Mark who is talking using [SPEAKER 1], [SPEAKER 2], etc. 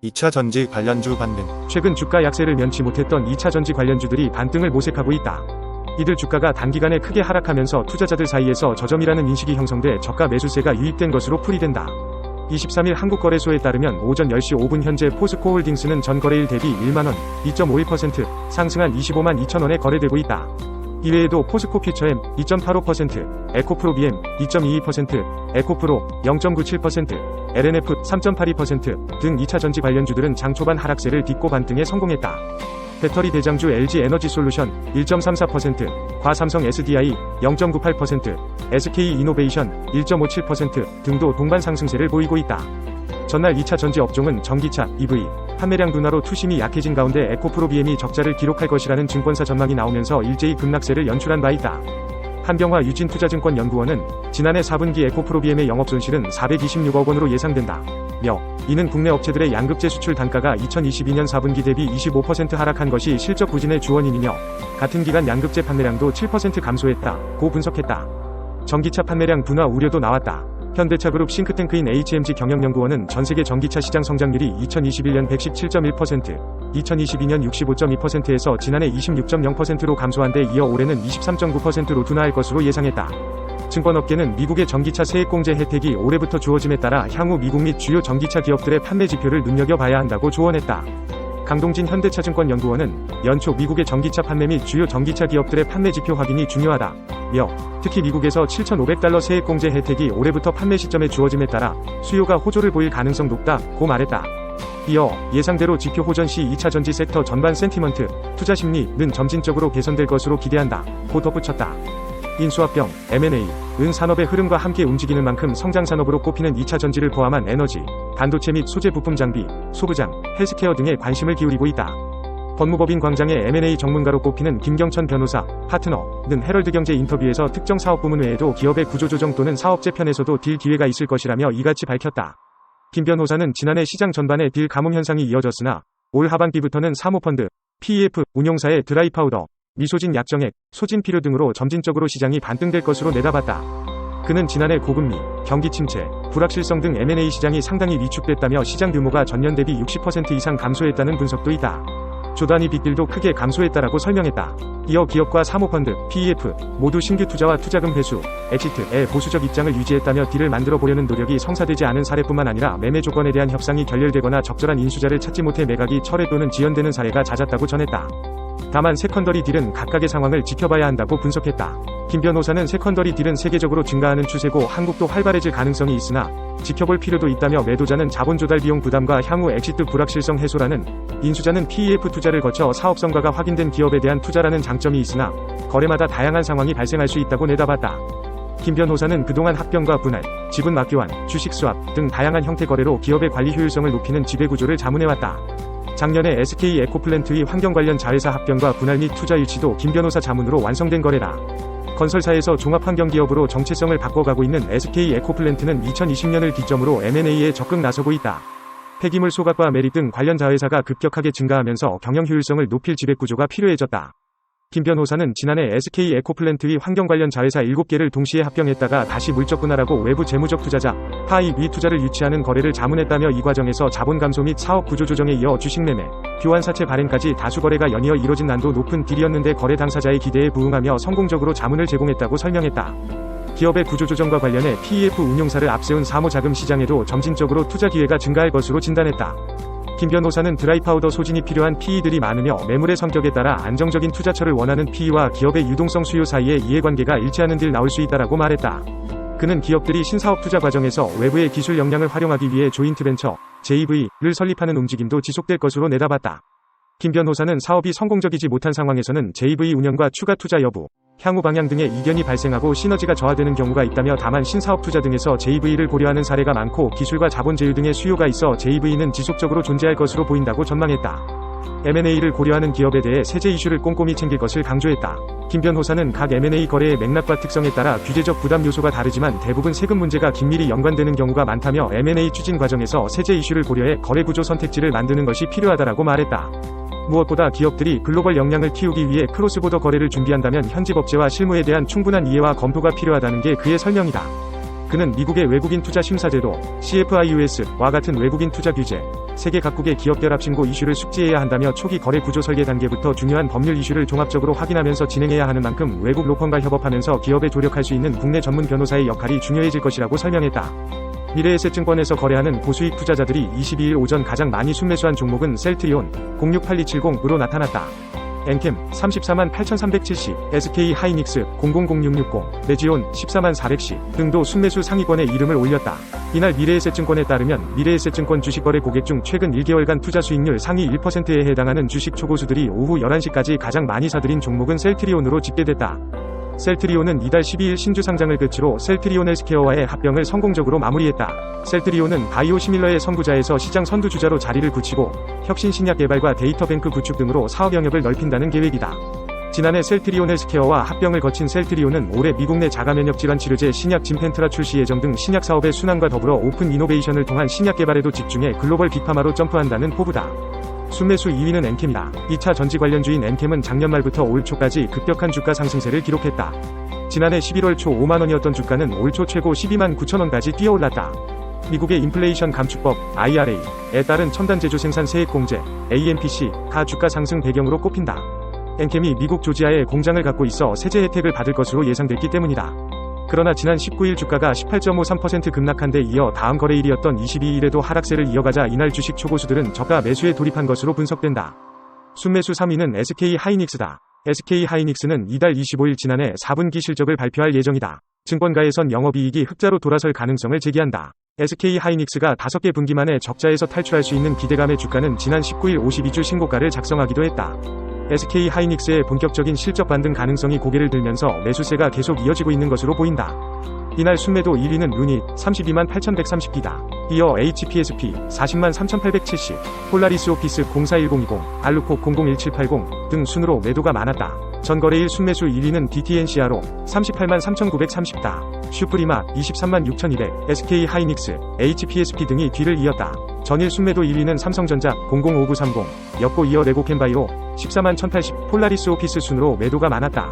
[SPEAKER 1] 2차 전지 관련주 반등.
[SPEAKER 2] 최근 주가 약세를 면치 못했던 2차 전지 관련주들이 반등을 모색하고 있다. 이들 주가가 단기간에 크게 하락하면서 투자자들 사이에서 저점이라는 인식이 형성돼 저가 매수세가 유입된 것으로 풀이된다. 23일 한국거래소에 따르면 오전 10시 5분 현재 포스코홀딩스는 전 거래일 대비 1만원, 2.51% 상승한 25만 2천원에 거래되고 있다. 이외에도 포스코 퓨처엠 2.85%, 에코프로 BM 2.22%, 에코프로 0.97%, LNF 3.82% 등 2차 전지 관련주들은 장 초반 하락세를 딛고 반등에 성공했다. 배터리 대장주 LG에너지솔루션 1.34%, 과삼성 SDI 0.98%, SK이노베이션 1.57% 등도 동반 상승세를 보이고 있다. 전날 2차 전지 업종은 전기차, EV, 판매량 둔화로 투심이 약해진 가운데 에코프로 BM이 적자를 기록할 것이라는 증권사 전망이 나오면서 일제히 급락세를 연출한 바 있다. 한병화 유진투자증권연구원은 지난해 4분기 에코프로 BM의 영업손실은 426억 원으로 예상된다. 이는 국내 업체들의 양극재 수출 단가가 2022년 4분기 대비 25% 하락한 것이 실적 부진의 주원인이며 같은 기간 양극재 판매량도 7% 감소했다고 분석했다. 전기차 판매량 둔화 우려도 나왔다. 현대차그룹 싱크탱크인 HMG 경영연구원은 전세계 전기차 시장 성장률이 2021년 117.1%, 2022년 65.2%에서 지난해 26.0%로 감소한 데 이어 올해는 23.9%로 둔화할 것으로 예상했다. 증권업계는 미국의 전기차 세액공제 혜택이 올해부터 주어짐에 따라 향후 미국 및 주요 전기차 기업들의 판매 지표를 눈여겨봐야 한다고 조언했다. 강동진 현대차증권연구원은 연초 미국의 전기차 판매 및 주요 전기차 기업들의 판매 지표 확인이 중요하다며 특히 미국에서 $7,500 세액공제 혜택이 올해부터 판매 시점에 주어짐에 따라 수요가 호조를 보일 가능성 높다고 말했다. 이어 예상대로 지표 호전 시 2차 전지 섹터 전반 센티먼트, 투자 심리는 점진적으로 개선될 것으로 기대한다고 덧붙였다. 인수합병, M&A, 은 산업의 흐름과 함께 움직이는 만큼 성장산업으로 꼽히는 2차 전지를 포함한 에너지, 반도체 및 소재 부품 장비, 소부장, 헬스케어 등에 관심을 기울이고 있다. 법무법인 광장의 M&A 전문가로 꼽히는 김경천 변호사, 파트너는 헤럴드경제 인터뷰에서 특정 사업 부문 외에도 기업의 구조조정 또는 사업 재편에서도 딜 기회가 있을 것이라며 이같이 밝혔다. 김 변호사는 지난해 시장 전반에 딜 가뭄 현상이 이어졌으나 올 하반기부터는 사모펀드, PEF, 운용사의 드라이파우더, 미소진 약정액, 소진 필요 등으로 점진적으로 시장이 반등될 것으로 내다봤다. 그는 지난해 고금리, 경기 침체, 불확실성 등 M&A 시장이 상당히 위축됐다며 시장 규모가 전년 대비 60% 이상 감소했다는 분석도 있다. 조단위 빅딜도 크게 감소했다라고 설명했다. 이어 기업과 사모펀드, PEF 모두 신규 투자와 투자금 회수, 엑시트에 보수적 입장을 유지했다며 딜을 만들어 보려는 노력이 성사되지 않은 사례뿐만 아니라 매매 조건에 대한 협상이 결렬되거나 적절한 인수자를 찾지 못해 매각이 철회 또는 지연되는 사례가 잦았다고 전했다. 다만 세컨더리 딜은 각각의 상황을 지켜봐야 한다고 분석했다. 김 변호사는 세컨더리 딜은 세계적으로 증가하는 추세고 한국도 활발해질 가능성이 있으나 지켜볼 필요도 있다며 매도자는 자본 조달 비용 부담과 향후 엑시트 불확실성 해소라는, 인수자는 PEF 투자를 거쳐 사업 성과가 확인된 기업에 대한 투자라는 장점이 있으나 거래마다 다양한 상황이 발생할 수 있다고 내다봤다. 김 변호사는 그동안 합병과 분할, 지분 맞교환, 주식 스왑 등 다양한 형태 거래로 기업의 관리 효율성을 높이는 지배구조를 자문해왔다. 작년에 SK 에코플랜트의 환경 관련 자회사 합병과 분할 및 투자 일치도 김 변호사 자문으로 완성된 거래다. 건설사에서 종합환경기업으로 정체성을 바꿔가고 있는 SK 에코플랜트는 2020년을 기점으로 M&A에 적극 나서고 있다. 폐기물 소각과 매립 등 관련 자회사가 급격하게 증가하면서 경영 효율성을 높일 지배구조가 필요해졌다. 김 변호사는 지난해 SK 에코플랜트의 환경 관련 자회사 7개를 동시에 합병했다가 다시 물적 분할하고 외부 재무적 투자자, 하이 위 투자를 유치하는 거래를 자문했다며 이 과정에서 자본 감소 및 사업 구조 조정에 이어 주식 매매, 교환 사채 발행까지 다수 거래가 연이어 이뤄진 난도 높은 딜이었는데 거래 당사자의 기대에 부응하며 성공적으로 자문을 제공했다고 설명했다. 기업의 구조조정과 관련해 PEF 운용사를 앞세운 사모자금 시장에도 점진적으로 투자 기회가 증가할 것으로 진단했다. 김 변호사는 드라이파우더 소진이 필요한 PE들이 많으며 매물의 성격에 따라 안정적인 투자처를 원하는 PE와 기업의 유동성 수요 사이의 이해관계가 일치하는 딜 나올 수 있다라고 말했다. 그는 기업들이 신사업 투자 과정에서 외부의 기술 역량을 활용하기 위해 조인트벤처, JV를 설립하는 움직임도 지속될 것으로 내다봤다. 김 변호사는 사업이 성공적이지 못한 상황에서는 JV 운영과 추가 투자 여부, 향후 방향 등의 이견이 발생하고 시너지가 저하되는 경우가 있다며 다만 신사업 투자 등에서 JV를 고려하는 사례가 많고 기술과 자본 제휴 등의 수요가 있어 JV는 지속적으로 존재할 것으로 보인다고 전망했다. M&A를 고려하는 기업에 대해 세제 이슈를 꼼꼼히 챙길 것을 강조했다. 김 변호사는 각 M&A 거래의 맥락과 특성에 따라 규제적 부담 요소가 다르지만 대부분 세금 문제가 긴밀히 연관되는 경우가 많다며 M&A 추진 과정에서 세제 이슈를 고려해 거래 구조 선택지를 만드는 것이 필요하다라고 말했다. 무엇보다 기업들이 글로벌 역량을 키우기 위해 크로스보더 거래를 준비한다면 현지 법제와 실무에 대한 충분한 이해와 검토가 필요하다는 게 그의 설명이다. 그는 미국의 외국인 투자 심사제도 CFIUS와 같은 외국인 투자 규제, 세계 각국의 기업별 합신고 이슈를 숙지해야 한다며 초기 거래 구조 설계 단계부터 중요한 법률 이슈를 종합적으로 확인하면서 진행해야 하는 만큼 외국 로펌과 협업하면서 기업에 조력할 수 있는 국내 전문 변호사의 역할이 중요해질 것이라고 설명했다. 미래에셋증권에서 거래하는 고수익 투자자들이 22일 오전 가장 많이 순매수한 종목은 셀트리온 068270으로 나타났다. 엔캠 348,370, SK 하이닉스 000660, 레지온 144,110 등도 순매수 상위권에 이름을 올렸다. 이날 미래에셋증권에 따르면 미래에셋증권 주식거래 고객 중 최근 1개월간 투자 수익률 상위 1%에 해당하는 주식 초고수들이 오후 11시까지 가장 많이 사들인 종목은 셀트리온으로 집계됐다. 셀트리온은 이달 12일 신주 상장을 끝으로 셀트리온 헬스케어와의 합병을 성공적으로 마무리했다. 셀트리온은 바이오 시밀러의 선구자에서 시장 선두주자로 자리를 굳히고 혁신 신약 개발과 데이터뱅크 구축 등으로 사업 영역을 넓힌다는 계획이다. 지난해 셀트리온 헬스케어와 합병을 거친 셀트리온은 올해 미국 내 자가면역 질환 치료제 신약 짐펜트라 출시 예정 등 신약 사업의 순환과 더불어 오픈 이노베이션을 통한 신약 개발에도 집중해 글로벌 빅파마로 점프한다는 포부다. 순매수 2위는 엔캠이다. 2차 전지 관련주인 엔캠은 작년 말부터 올 초까지 급격한 주가 상승세를 기록했다. 지난해 11월 초 5만원이었던 주가는 올 초 최고 12만 9천원까지 뛰어올랐다. 미국의 인플레이션 감축법 IRA에 따른 첨단 제조 생산 세액 공제 AMPC가 주가 상승 배경으로 꼽힌다. 엔캠이 미국 조지아에 공장을 갖고 있어 세제 혜택을 받을 것으로 예상됐기 때문이다. 그러나 지난 19일 주가가 18.53% 급락한 데 이어 다음 거래일이었던 22일에도 하락세를 이어가자 이날 주식 초고수들은 저가 매수에 돌입한 것으로 분석된다. 순매수 3위는 SK 하이닉스다. SK 하이닉스는 이달 25일 지난해 4분기 실적을 발표할 예정이다. 증권가에선 영업이익이 흑자로 돌아설 가능성을 제기한다. SK 하이닉스가 5개 분기 만에 적자에서 탈출할 수 있는 기대감의 주가는 지난 19일 52주 신고가를 작성하기도 했다. SK 하이닉스의 본격적인 실적 반등 가능성이 고개를 들면서 매수세가 계속 이어지고 있는 것으로 보인다. 이날 순매도 1위는 루닛 32만 8,130기다. 이어 HPSP 40만 3,870, 폴라리스 오피스 041,020, 알루코 001780 등 순으로 매도가 많았다. 전 거래일 순매수 1위는 DTNCRO 38만 3,930다. 슈프리마 23만 6,200, SK 하이닉스, HPSP 등이 뒤를 이었다. 전일 순매도 1위는 삼성전자 005930, 였고 이어 레고캔바이오 14만 1,080, 폴라리스 오피스 순으로 매도가 많았다.